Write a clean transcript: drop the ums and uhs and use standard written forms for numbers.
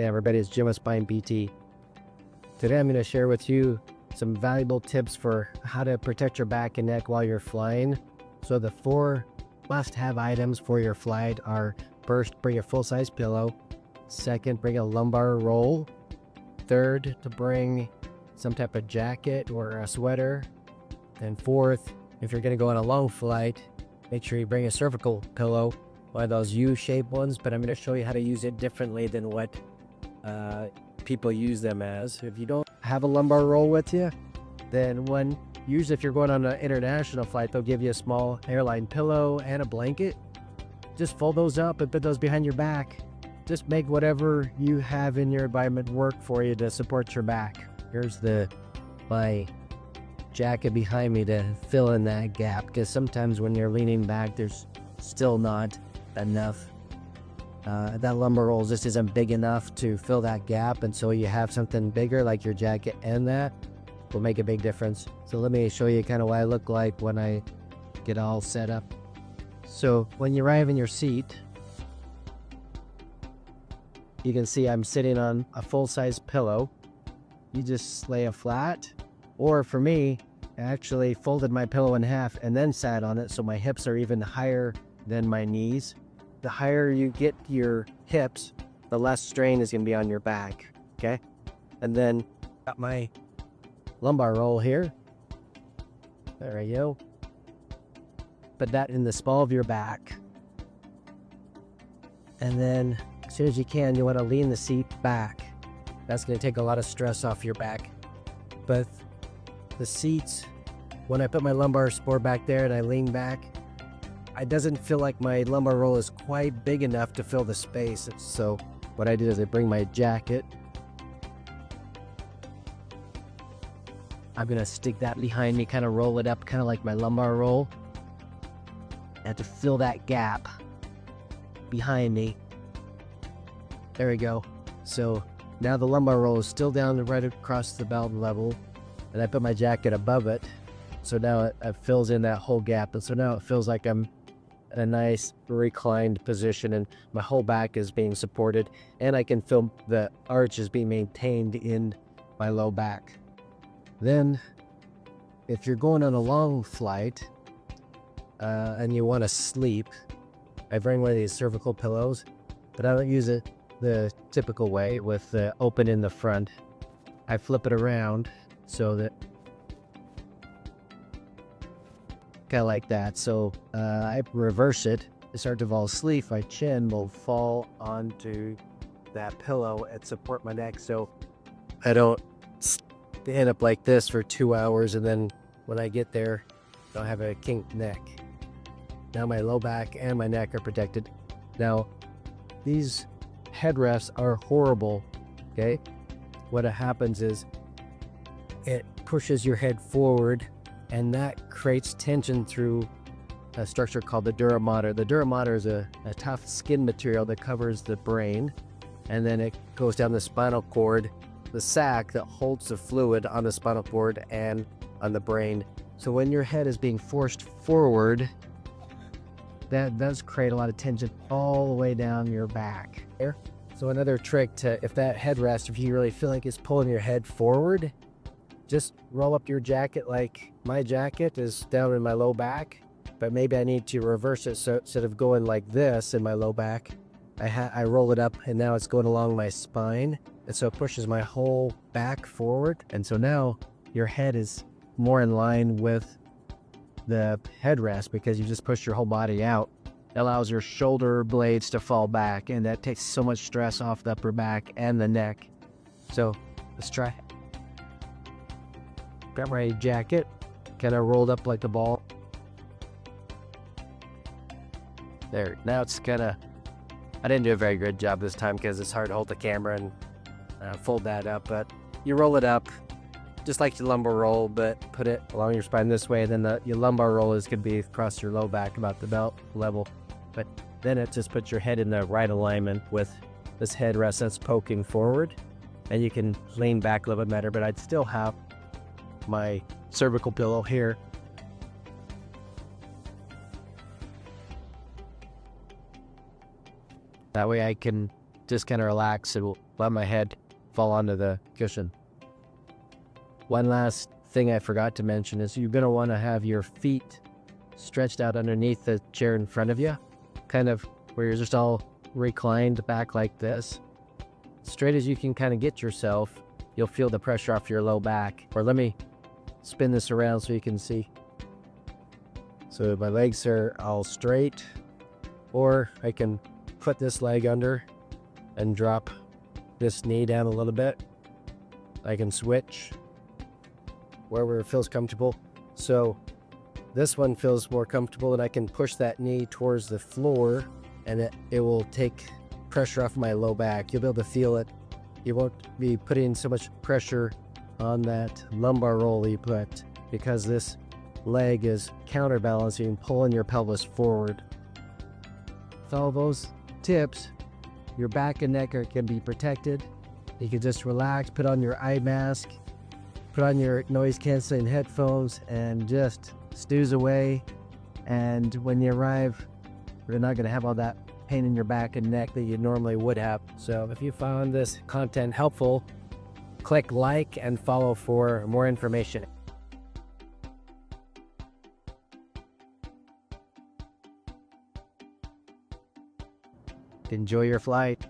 Hey everybody, it's Jim with Spine PT. Today I'm going to share with you some valuable tips for how to protect your back and neck while you're flying. So the 4 must-have items for your flight are: first, bring a full-size pillow; second, bring a lumbar roll; third, to bring some type of jacket or a sweater; and fourth, if you're going to go on a long flight, make sure you bring a cervical pillow, one of those U-shaped ones, but I'm going to show you how to use it differently than what people use them as. If you don't have a lumbar roll with you, then usually if you're going on an international flight, they'll give you a small airline pillow and a blanket. Just fold those up and put those behind your back. Just make whatever you have in your environment work for you to support your back. Here's my jacket behind me to fill in that gap, because sometimes when you're leaning back, there's still not enough. That lumbar roll just isn't big enough to fill that gap, and so you have something bigger like your jacket, and that will make a big difference. So let me show you kind of what I look like when I get all set up. So when you arrive in your seat, you can see I'm sitting on a full-size pillow. You just lay it flat, or for me, I actually folded my pillow in half and then sat on it, so my hips are even higher than my knees. The higher you get your hips, the less strain is going to be on your back, okay? And then got my lumbar roll here. There we go. Put that in the small of your back. And then as soon as you can, you want to lean the seat back. That's going to take a lot of stress off your back. But the seats, when I put my lumbar support back there and I lean back, it doesn't feel like my lumbar roll is quite big enough to fill the space. So what I did is I bring my jacket. I'm going to stick that behind me, kind of roll it up, kind of like my lumbar roll. And to fill that gap behind me. There we go. So now the lumbar roll is still down right across the belt level. And I put my jacket above it. So now it fills in that whole gap. And so now it feels like I'm in a nice reclined position and my whole back is being supported, and I can feel the arch is being maintained in my low back. Then if you're going on a long flight and you want to sleep, I bring one of these cervical pillows, but I don't use it the typical way with the open in the front. I flip it around so that kind of like that. So I reverse it. I start to fall asleep. My chin will fall onto that pillow and support my neck, so I don't stand up like this for 2 hours and then when I get there, I'll have a kinked neck. Now my low back and my neck are protected. Now these headrests are horrible, okay? What happens is it pushes your head forward, and that creates tension through a structure called the dura mater. The dura mater is a tough skin material that covers the brain, and then it goes down the spinal cord, the sac that holds the fluid on the spinal cord and on the brain. So when your head is being forced forward, that does create a lot of tension all the way down your back. So another trick to, if that headrest, if you really feel like it's pulling your head forward, just roll up your jacket like my jacket is down in my low back, but maybe I need to reverse it. So instead of going like this in my low back, I roll it up and now it's going along my spine. And so it pushes my whole back forward. And so now your head is more in line with the headrest because you just push your whole body out. It allows your shoulder blades to fall back, and that takes so much stress off the upper back and the neck. So let's try. Got my jacket kind of rolled up like the ball. There, now it's kind of, I didn't do a very good job this time because it's hard to hold the camera and fold that up, but you roll it up just like your lumbar roll, but put it along your spine this way. Then your lumbar roll is going to be across your low back about the belt level, but then it just puts your head in the right alignment with this headrest that's poking forward, and you can lean back a little bit better. But I'd still have my cervical pillow here. That way I can just kind of relax and let my head fall onto the cushion. One last thing I forgot to mention is you're going to want to have your feet stretched out underneath the chair in front of you, kind of where you're just all reclined back like this. Straight as you can kind of get yourself, you'll feel the pressure off your low back. Or let me spin this around so you can see. So my legs are all straight, or I can put this leg under and drop this knee down a little bit. I can switch wherever it feels comfortable. So this one feels more comfortable, and I can push that knee towards the floor, and it will take pressure off my low back. You'll be able to feel it. You won't be putting so much pressure on that lumbar roll you put, because this leg is counterbalancing, pulling your pelvis forward. With all those tips, your back and neck can be protected. You can just relax, put on your eye mask, put on your noise-canceling headphones, and just snooze away. And when you arrive, you're not going to have all that pain in your back and neck that you normally would have. So if you found this content helpful, click like and follow for more information. Enjoy your flight.